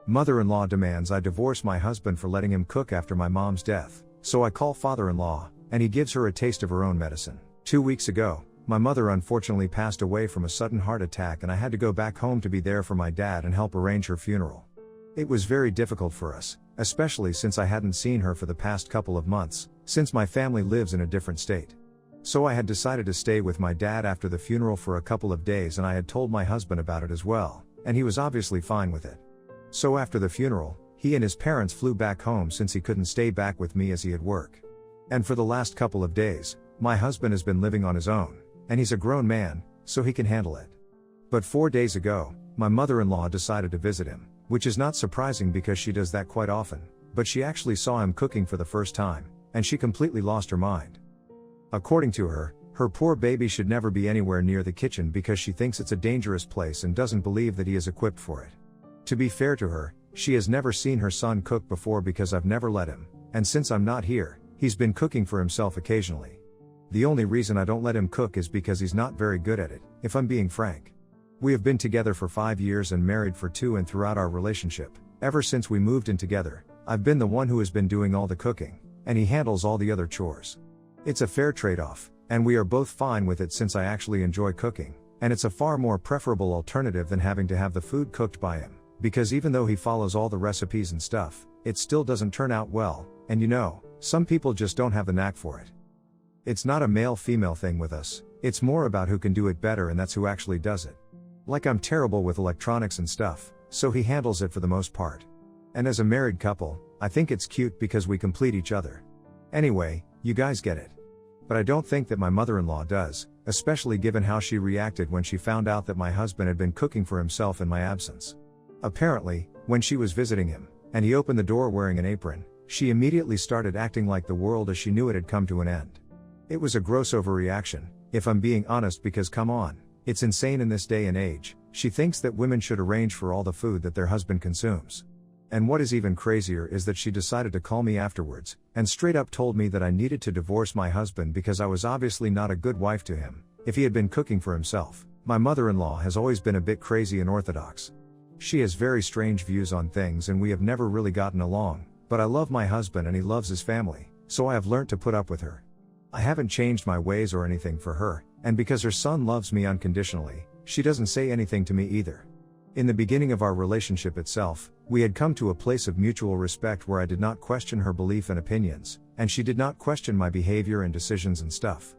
Mother-in-law demands I divorce my husband for letting him cook after my mom's death, so I call father-in-law, and he gives her a taste of her own medicine. 2 weeks ago, my mother unfortunately passed away from a sudden heart attack and I had to go back home to be there for my dad and help arrange her funeral. It was very difficult for us, especially since I hadn't seen her for the past couple of months, since my family lives in a different state. So I had decided to stay with my dad after the funeral for a couple of days and I had told my husband about it as well, and he was obviously fine with it. So after the funeral, he and his parents flew back home since he couldn't stay back with me as he had work. And for the last couple of days, my husband has been living on his own, and he's a grown man, so he can handle it. But 4 days ago, my mother-in-law decided to visit him, which is not surprising because she does that quite often, but she actually saw him cooking for the first time, and she completely lost her mind. According to her, her poor baby should never be anywhere near the kitchen because she thinks it's a dangerous place and doesn't believe that he is equipped for it. To be fair to her, she has never seen her son cook before because I've never let him, and since I'm not here, he's been cooking for himself occasionally. The only reason I don't let him cook is because he's not very good at it, if I'm being frank. We have been together for 5 years and married for 2, and throughout our relationship, ever since we moved in together, I've been the one who has been doing all the cooking, and he handles all the other chores. It's a fair trade-off, and we are both fine with it since I actually enjoy cooking, and it's a far more preferable alternative than having to have the food cooked by him, because even though he follows all the recipes and stuff, it still doesn't turn out well, and some people just don't have the knack for it. It's not a male-female thing with us, it's more about who can do it better, and that's who actually does it. Like I'm terrible with electronics and stuff, so he handles it for the most part. And as a married couple, I think it's cute because we complete each other. Anyway, you guys get it. But I don't think that my mother-in-law does, especially given how she reacted when she found out that my husband had been cooking for himself in my absence. Apparently, when she was visiting him, and he opened the door wearing an apron, she immediately started acting like the world as she knew it had come to an end. It was a gross overreaction, if I'm being honest, because come on, it's insane in this day and age. She thinks that women should arrange for all the food that their husband consumes. And what is even crazier is that she decided to call me afterwards, and straight up told me that I needed to divorce my husband because I was obviously not a good wife to him, if he had been cooking for himself. My mother-in-law has always been a bit crazy and orthodox. She has very strange views on things and we have never really gotten along, but I love my husband and he loves his family, so I have learnt to put up with her. I haven't changed my ways or anything for her, and because her son loves me unconditionally, she doesn't say anything to me either. In the beginning of our relationship itself, we had come to a place of mutual respect where I did not question her belief and opinions, and she did not question my behavior and decisions and stuff.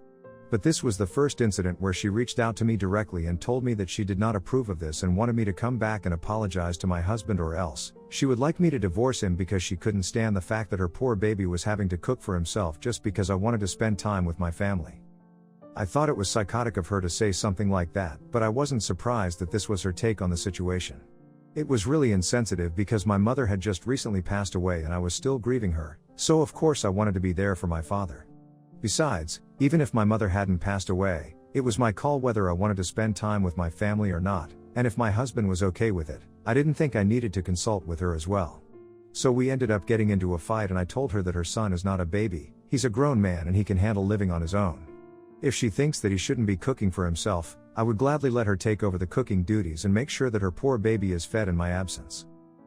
But this was the first incident where she reached out to me directly and told me that she did not approve of this and wanted me to come back and apologize to my husband, or else she would like me to divorce him because she couldn't stand the fact that her poor baby was having to cook for himself just because I wanted to spend time with my family. I thought it was psychotic of her to say something like that, but I wasn't surprised that this was her take on the situation. It was really insensitive because my mother had just recently passed away and I was still grieving her, so of course I wanted to be there for my father. Besides, even if my mother hadn't passed away, it was my call whether I wanted to spend time with my family or not, and if my husband was okay with it, I didn't think I needed to consult with her as well. So we ended up getting into a fight and I told her that her son is not a baby, he's a grown man and he can handle living on his own. If she thinks that he shouldn't be cooking for himself, I would gladly let her take over the cooking duties and make sure that her poor baby is fed in my absence.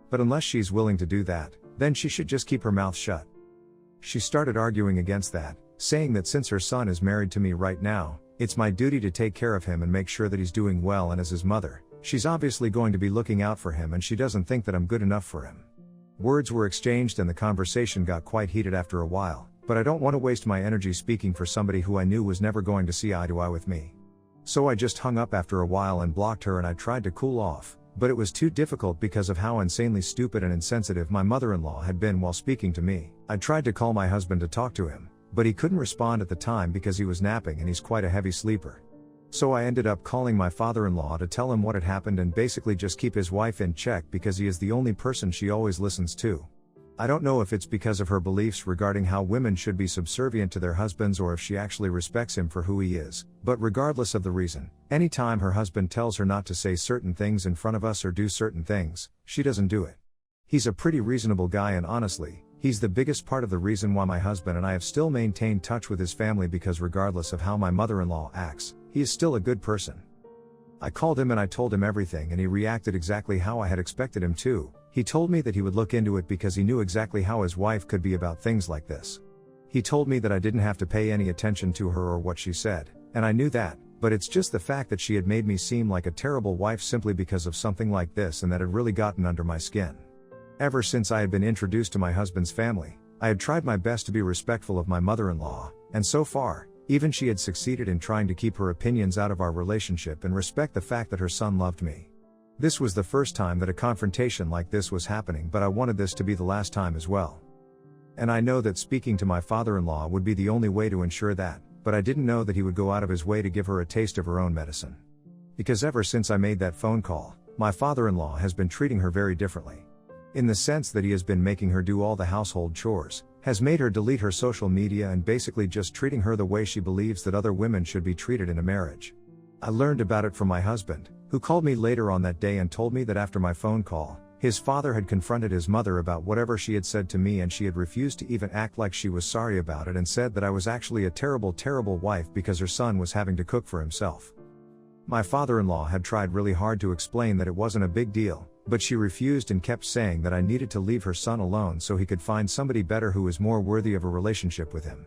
But unless she's willing to do that, then she should just keep her mouth shut. She started arguing against that, saying that since her son is married to me right now, it's my duty to take care of him and make sure that he's doing well, and as his mother, she's obviously going to be looking out for him and she doesn't think that I'm good enough for him. Words were exchanged and the conversation got quite heated after a while, but I don't want to waste my energy speaking for somebody who I knew was never going to see eye to eye with me. So I just hung up after a while and blocked her, and I tried to cool off, but it was too difficult because of how insanely stupid and insensitive my mother-in-law had been while speaking to me. I tried to call my husband to talk to him, but he couldn't respond at the time because he was napping and he's quite a heavy sleeper. So I ended up calling my father-in-law to tell him what had happened and basically just keep his wife in check because he is the only person she always listens to. I don't know if it's because of her beliefs regarding how women should be subservient to their husbands or if she actually respects him for who he is, but regardless of the reason, anytime her husband tells her not to say certain things in front of us or do certain things, she doesn't do it. He's a pretty reasonable guy, and honestly, he's the biggest part of the reason why my husband and I have still maintained touch with his family, because regardless of how my mother-in-law acts, he is still a good person. I called him and I told him everything, and he reacted exactly how I had expected him to. He told me that he would look into it because he knew exactly how his wife could be about things like this. He told me that I didn't have to pay any attention to her or what she said, and I knew that, but it's just the fact that she had made me seem like a terrible wife simply because of something like this, and that had really gotten under my skin. Ever since I had been introduced to my husband's family, I had tried my best to be respectful of my mother-in-law, and so far, even she had succeeded in trying to keep her opinions out of our relationship and respect the fact that her son loved me. This was the first time that a confrontation like this was happening, but I wanted this to be the last time as well. And I know that speaking to my father-in-law would be the only way to ensure that, but I didn't know that he would go out of his way to give her a taste of her own medicine. Because ever since I made that phone call, my father-in-law has been treating her very differently. In the sense that he has been making her do all the household chores, has made her delete her social media, and basically just treating her the way she believes that other women should be treated in a marriage. I learned about it from my husband, who called me later on that day and told me that after my phone call, his father had confronted his mother about whatever she had said to me, and she had refused to even act like she was sorry about it, and said that I was actually a terrible, terrible wife because her son was having to cook for himself. My father-in-law had tried really hard to explain that it wasn't a big deal, but she refused and kept saying that I needed to leave her son alone so he could find somebody better who was more worthy of a relationship with him.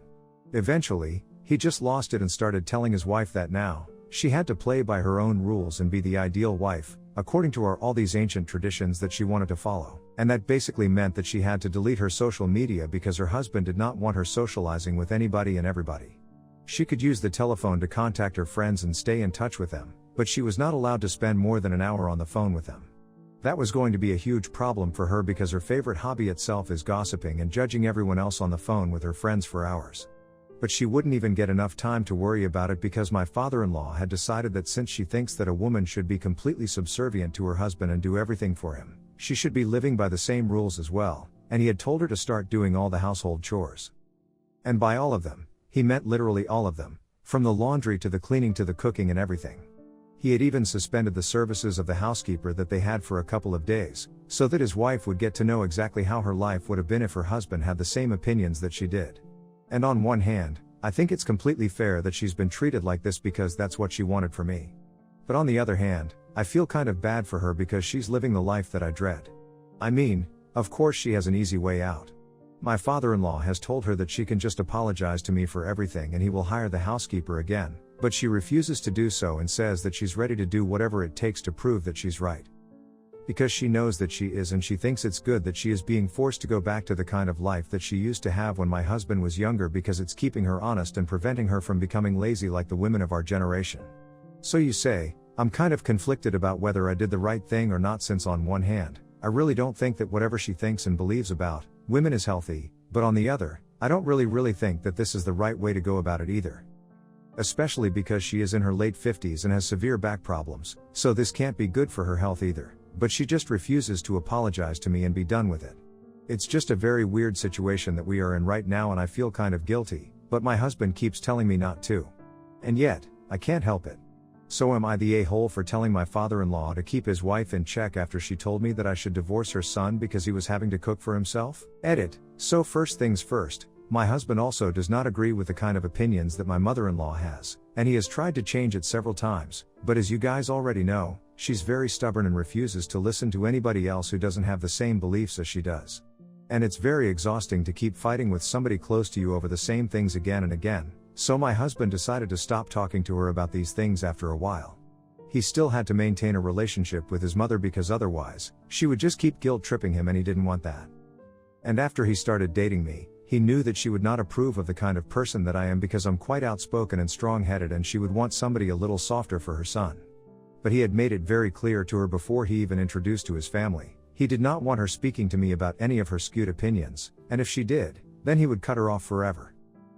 Eventually, he just lost it and started telling his wife that now, she had to play by her own rules and be the ideal wife, according to all these ancient traditions that she wanted to follow, and that basically meant that she had to delete her social media because her husband did not want her socializing with anybody and everybody. She could use the telephone to contact her friends and stay in touch with them, but she was not allowed to spend more than an hour on the phone with them. That was going to be a huge problem for her because her favorite hobby itself is gossiping and judging everyone else on the phone with her friends for hours. But she wouldn't even get enough time to worry about it because my father-in-law had decided that since she thinks that a woman should be completely subservient to her husband and do everything for him, she should be living by the same rules as well, and he had told her to start doing all the household chores. And by all of them, he meant literally all of them, from the laundry to the cleaning to the cooking and everything. He had even suspended the services of the housekeeper that they had for a couple of days, so that his wife would get to know exactly how her life would have been if her husband had the same opinions that she did. And on one hand, I think it's completely fair that she's been treated like this because that's what she wanted for me. But on the other hand, I feel kind of bad for her because she's living the life that I dread. I mean, of course she has an easy way out. My father-in-law has told her that she can just apologize to me for everything and he will hire the housekeeper again, but she refuses to do so and says that she's ready to do whatever it takes to prove that she's right. Because she knows that she is, and she thinks it's good that she is being forced to go back to the kind of life that she used to have when my husband was younger, because it's keeping her honest and preventing her from becoming lazy like the women of our generation. So you say, I'm kind of conflicted about whether I did the right thing or not, since on one hand, I really don't think that whatever she thinks and believes about women is healthy, but on the other, I don't really think that this is the right way to go about it either. Especially because she is in her late 50s and has severe back problems, so this can't be good for her health either, but she just refuses to apologize to me and be done with it. It's just a very weird situation that we are in right now, and I feel kind of guilty, but my husband keeps telling me not to. And yet, I can't help it. So am I the a-hole for telling my father-in-law to keep his wife in check after she told me that I should divorce her son because he was having to cook for himself? Edit. So first things first, my husband also does not agree with the kind of opinions that my mother-in-law has, and he has tried to change it several times, but as you guys already know, she's very stubborn and refuses to listen to anybody else who doesn't have the same beliefs as she does. And it's very exhausting to keep fighting with somebody close to you over the same things again and again, so my husband decided to stop talking to her about these things after a while. He still had to maintain a relationship with his mother because otherwise, she would just keep guilt-tripping him, and he didn't want that. And after he started dating me, he knew that she would not approve of the kind of person that I am because I'm quite outspoken and strong-headed, and she would want somebody a little softer for her son. But he had made it very clear to her before he even introduced to his family, he did not want her speaking to me about any of her skewed opinions, and if she did, then he would cut her off forever.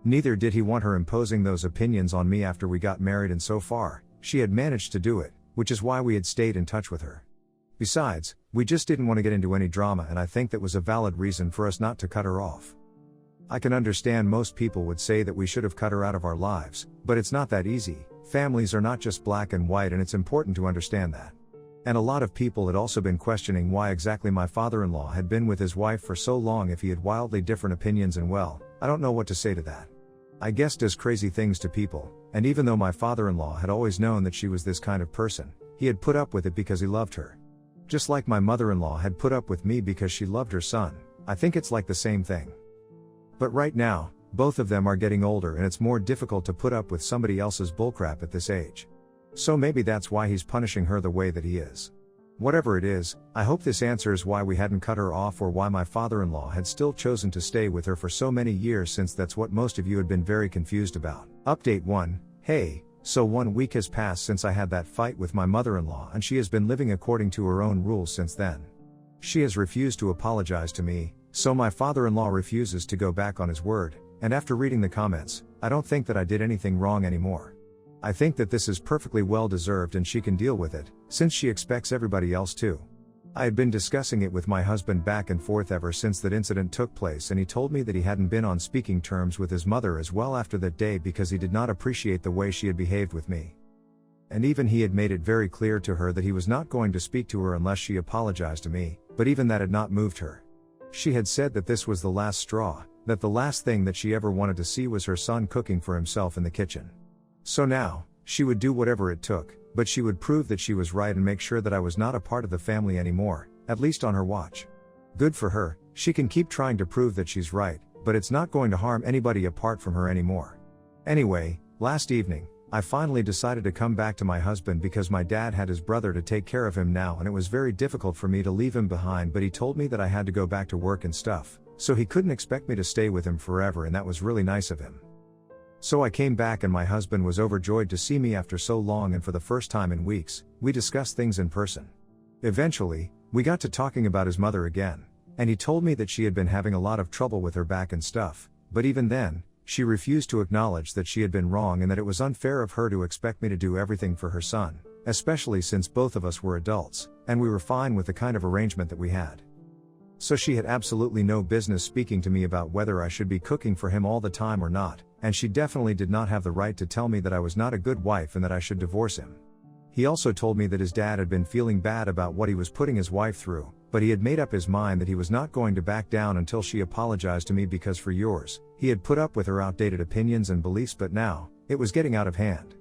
Neither did he want her imposing those opinions on me after we got married, and so far, she had managed to do it, which is why we had stayed in touch with her. Besides, we just didn't want to get into any drama, and I think that was a valid reason for us not to cut her off. I can understand most people would say that we should have cut her out of our lives, but it's not that easy. Families are not just black and white, and it's important to understand that. And a lot of people had also been questioning why exactly my father-in-law had been with his wife for so long if he had wildly different opinions, and well, I don't know what to say to that. I guess does crazy things to people, and even though my father-in-law had always known that she was this kind of person, he had put up with it because he loved her. Just like my mother-in-law had put up with me because she loved her son, I think it's like the same thing. But right now, both of them are getting older and it's more difficult to put up with somebody else's bullcrap at this age. So maybe that's why he's punishing her the way that he is. Whatever it is, I hope this answers why we hadn't cut her off or why my father-in-law had still chosen to stay with her for so many years, since that's what most of you had been very confused about. Update 1. Hey, so 1 week has passed since I had that fight with my mother-in-law and she has been living according to her own rules since then. She has refused to apologize to me, so my father-in-law refuses to go back on his word, and after reading the comments, I don't think that I did anything wrong anymore. I think that this is perfectly well deserved and she can deal with it, since she expects everybody else to. I had been discussing it with my husband back and forth ever since that incident took place, and he told me that he hadn't been on speaking terms with his mother as well after that day because he did not appreciate the way she had behaved with me. And even he had made it very clear to her that he was not going to speak to her unless she apologized to me, but even that had not moved her. She had said that this was the last straw, that the last thing that she ever wanted to see was her son cooking for himself in the kitchen. So now, she would do whatever it took, but she would prove that she was right and make sure that I was not a part of the family anymore, at least on her watch. Good for her, she can keep trying to prove that she's right, but it's not going to harm anybody apart from her anymore. Anyway, last evening, I finally decided to come back to my husband because my dad had his brother to take care of him now and it was very difficult for me to leave him behind, but he told me that I had to go back to work and stuff, so he couldn't expect me to stay with him forever, and that was really nice of him. So I came back and my husband was overjoyed to see me after so long, and for the first time in weeks, we discussed things in person. Eventually, we got to talking about his mother again, and he told me that she had been having a lot of trouble with her back and stuff, but even then, she refused to acknowledge that she had been wrong and that it was unfair of her to expect me to do everything for her son, especially since both of us were adults, and we were fine with the kind of arrangement that we had. So she had absolutely no business speaking to me about whether I should be cooking for him all the time or not, and she definitely did not have the right to tell me that I was not a good wife and that I should divorce him. He also told me that his dad had been feeling bad about what he was putting his wife through, but he had made up his mind that he was not going to back down until she apologized to me because for years, he had put up with her outdated opinions and beliefs, but now, it was getting out of hand.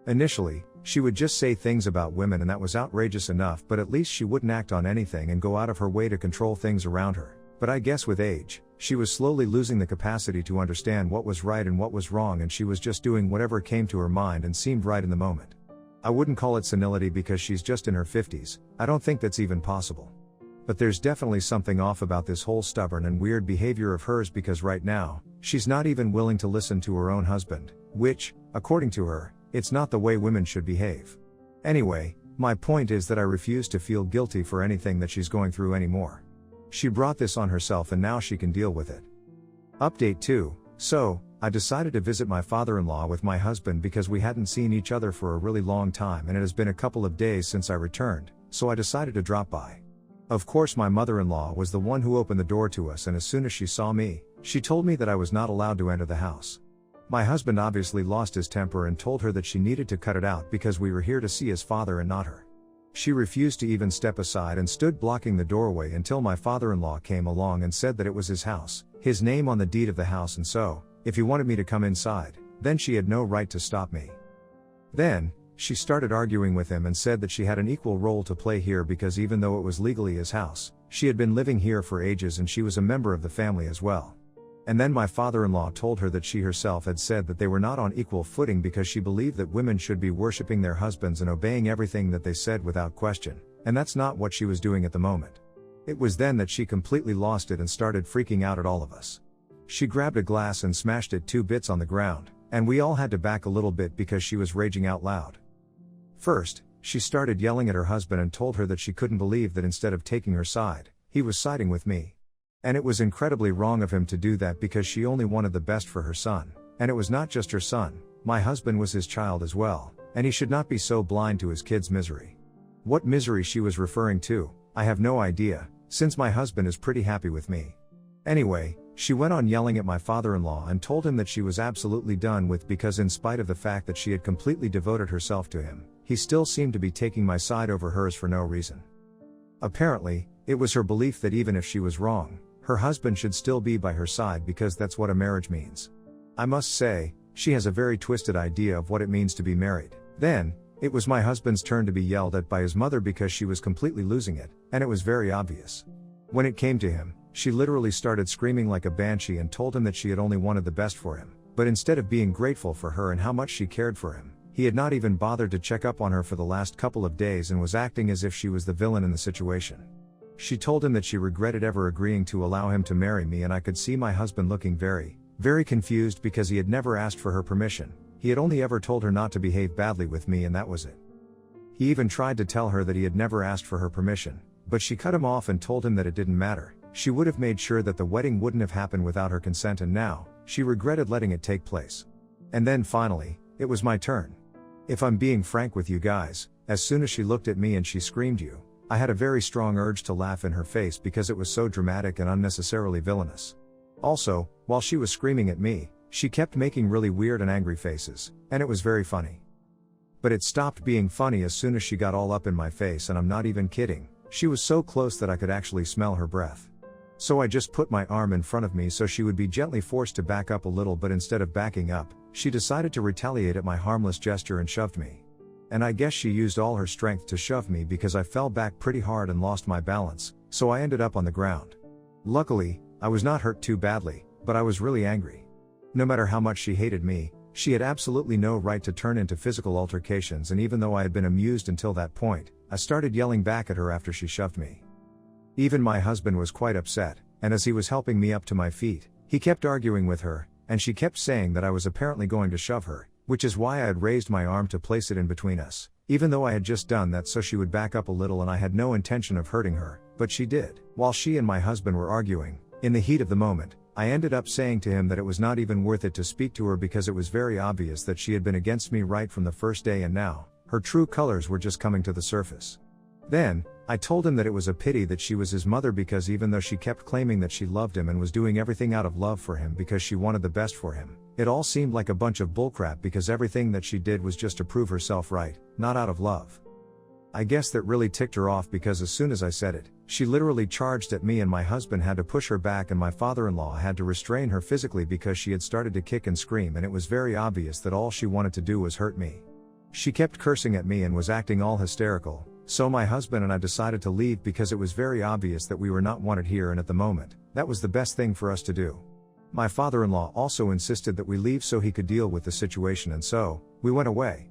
Initially, she would just say things about women and that was outrageous enough, but at least she wouldn't act on anything and go out of her way to control things around her. But I guess with age, she was slowly losing the capacity to understand what was right and what was wrong, and she was just doing whatever came to her mind and seemed right in the moment. I wouldn't call it senility because she's just in her 50s, I don't think that's even possible. But there's definitely something off about this whole stubborn and weird behavior of hers, because right now, she's not even willing to listen to her own husband, which, according to her, it's not the way women should behave. Anyway, my point is that I refuse to feel guilty for anything that she's going through anymore. She brought this on herself and now she can deal with it. Update 2. So, I decided to visit my father-in-law with my husband because we hadn't seen each other for a really long time and it has been a couple of days since I returned, so I decided to drop by. Of course, my mother-in-law was the one who opened the door to us, and as soon as she saw me, she told me that I was not allowed to enter the house. My husband obviously lost his temper and told her that she needed to cut it out because we were here to see his father and not her. She refused to even step aside and stood blocking the doorway until my father-in-law came along and said that it was his house, his name on the deed of the house, and so, if he wanted me to come inside, then she had no right to stop me. Then, she started arguing with him and said that she had an equal role to play here because even though it was legally his house, she had been living here for ages and she was a member of the family as well. And then my father-in-law told her that she herself had said that they were not on equal footing because she believed that women should be worshipping their husbands and obeying everything that they said without question, and that's not what she was doing at the moment. It was then that she completely lost it and started freaking out at all of us. She grabbed a glass and smashed it 2 bits on the ground, and we all had to back a little bit because she was raging out loud. First, she started yelling at her husband and told her that she couldn't believe that instead of taking her side, he was siding with me. And it was incredibly wrong of him to do that because she only wanted the best for her son, and it was not just her son, my husband was his child as well, and he should not be so blind to his kid's misery. What misery she was referring to, I have no idea, since my husband is pretty happy with me. Anyway, she went on yelling at my father-in-law and told him that she was absolutely done with because in spite of the fact that she had completely devoted herself to him, he still seemed to be taking my side over hers for no reason. Apparently, it was her belief that even if she was wrong, her husband should still be by her side because that's what a marriage means. I must say, she has a very twisted idea of what it means to be married. Then, It was my husband's turn to be yelled at by his mother because she was completely losing it, and it was very obvious. When it came to him, she literally started screaming like a banshee and told him that she had only wanted the best for him, but instead of being grateful for her and how much she cared for him, he had not even bothered to check up on her for the last couple of days and was acting as if she was the villain in the situation. She told him that she regretted ever agreeing to allow him to marry me, and I could see my husband looking very, very confused because he had never asked for her permission. He had only ever told her not to behave badly with me, and that was it. He even tried to tell her that he had never asked for her permission, but she cut him off and told him that it didn't matter. She would have made sure that the wedding wouldn't have happened without her consent, and now, she regretted letting it take place. And then finally, it was my turn. If I'm being frank with you guys, as soon as she looked at me and she screamed "you," I had a very strong urge to laugh in her face because it was so dramatic and unnecessarily villainous. Also, while she was screaming at me, she kept making really weird and angry faces, and it was very funny. But it stopped being funny as soon as she got all up in my face, and I'm not even kidding, she was so close that I could actually smell her breath. So I just put my arm in front of me so she would be gently forced to back up a little, but instead of backing up, she decided to retaliate at my harmless gesture and shoved me. And I guess she used all her strength to shove me because I fell back pretty hard and lost my balance, so I ended up on the ground. Luckily, I was not hurt too badly, but I was really angry. No matter how much she hated me, she had absolutely no right to turn into physical altercations, and even though I had been amused until that point, I started yelling back at her after she shoved me. Even my husband was quite upset, and as he was helping me up to my feet, he kept arguing with her, and she kept saying that I was apparently going to shove her, which is why I had raised my arm to place it in between us, even though I had just done that so she would back up a little, and I had no intention of hurting her, but she did. While she and my husband were arguing, in the heat of the moment, I ended up saying to him that it was not even worth it to speak to her because it was very obvious that she had been against me right from the first day, and now, her true colors were just coming to the surface. Then, I told him that it was a pity that she was his mother, because even though she kept claiming that she loved him and was doing everything out of love for him because she wanted the best for him, it all seemed like a bunch of bullcrap because everything that she did was just to prove herself right, not out of love. I guess that really ticked her off because as soon as I said it, she literally charged at me, and my husband had to push her back and my father-in-law had to restrain her physically because she had started to kick and scream, and it was very obvious that all she wanted to do was hurt me. She kept cursing at me and was acting all hysterical, so my husband and I decided to leave because it was very obvious that we were not wanted here, and at the moment, that was the best thing for us to do. My father-in-law also insisted that we leave so he could deal with the situation, and so, we went away.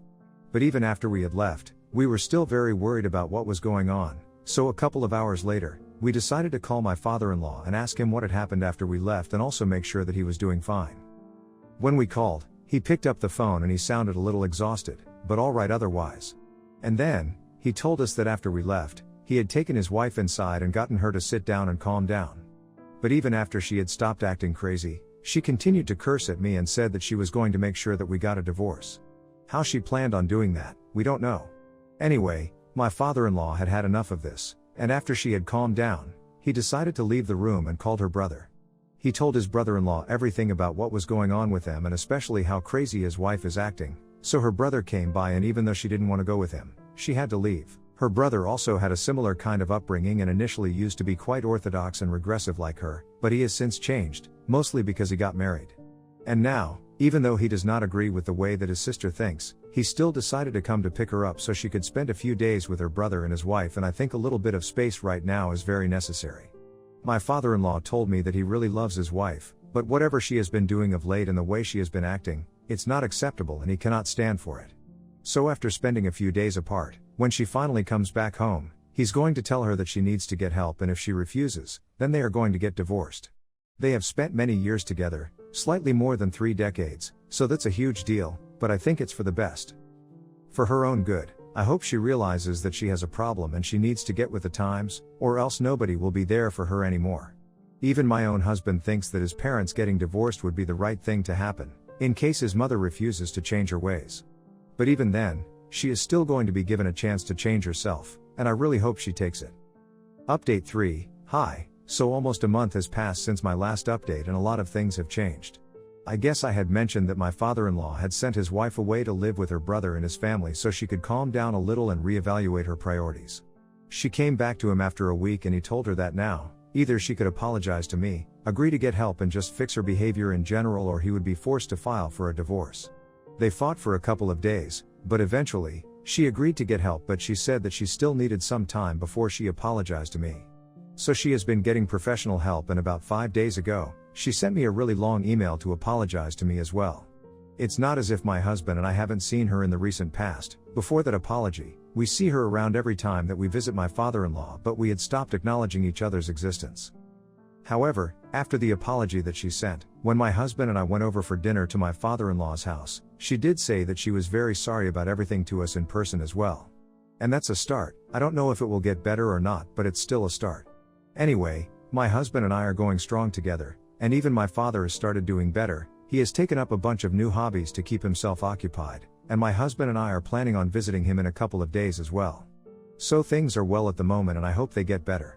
But even after we had left, we were still very worried about what was going on, so a couple of hours later, we decided to call my father-in-law and ask him what had happened after we left and also make sure that he was doing fine. When we called, he picked up the phone and he sounded a little exhausted, but alright otherwise. And then, he told us that after we left, he had taken his wife inside and gotten her to sit down and calm down. But even after she had stopped acting crazy, she continued to curse at me and said that she was going to make sure that we got a divorce. How she planned on doing that, we don't know. Anyway, my father-in-law had had enough of this, and after she had calmed down, he decided to leave the room and called her brother. He told his brother-in-law everything about what was going on with them and especially how crazy his wife is acting, so her brother came by, and even though she didn't want to go with him, she had to leave. Her brother also had a similar kind of upbringing and initially used to be quite orthodox and regressive like her, but he has since changed, mostly because he got married. And now, even though he does not agree with the way that his sister thinks, he still decided to come to pick her up so she could spend a few days with her brother and his wife, and I think a little bit of space right now is very necessary. My father-in-law told me that he really loves his wife, but whatever she has been doing of late and the way she has been acting, it's not acceptable and he cannot stand for it. So after spending a few days apart, when she finally comes back home, he's going to tell her that she needs to get help, and if she refuses, then they are going to get divorced. They have spent many years together, slightly more than 3 decades, so that's a huge deal, but I think it's for the best. For her own good, I hope she realizes that she has a problem and she needs to get with the times, or else nobody will be there for her anymore. Even my own husband thinks that his parents getting divorced would be the right thing to happen, in case his mother refuses to change her ways. But even then, she is still going to be given a chance to change herself, and I really hope she takes it. Update 3, Hi. So almost a month has passed since my last update and a lot of things have changed. I guess I had mentioned that my father-in-law had sent his wife away to live with her brother and his family so she could calm down a little and reevaluate her priorities. She came back to him after a week and he told her that now, either she could apologize to me, agree to get help and just fix her behavior in general, or he would be forced to file for a divorce. They fought for a couple of days, but eventually, She agreed to get help, but she said that she still needed some time before she apologized to me. So she has been getting professional help, and about 5 days ago, she sent me a really long email to apologize to me as well. It's not as if my husband and I haven't seen her in the recent past. Before that apology, we see her around every time that we visit my father-in-law, but we had stopped acknowledging each other's existence. However, after the apology that she sent, when my husband and I went over for dinner to my father-in-law's house, she did say that she was very sorry about everything to us in person as well. And that's a start. I don't know if it will get better or not, but it's still a start. Anyway, my husband and I are going strong together, and even my father has started doing better. He has taken up a bunch of new hobbies to keep himself occupied, and my husband and I are planning on visiting him in a couple of days as well. So things are well at the moment, and I hope they get better.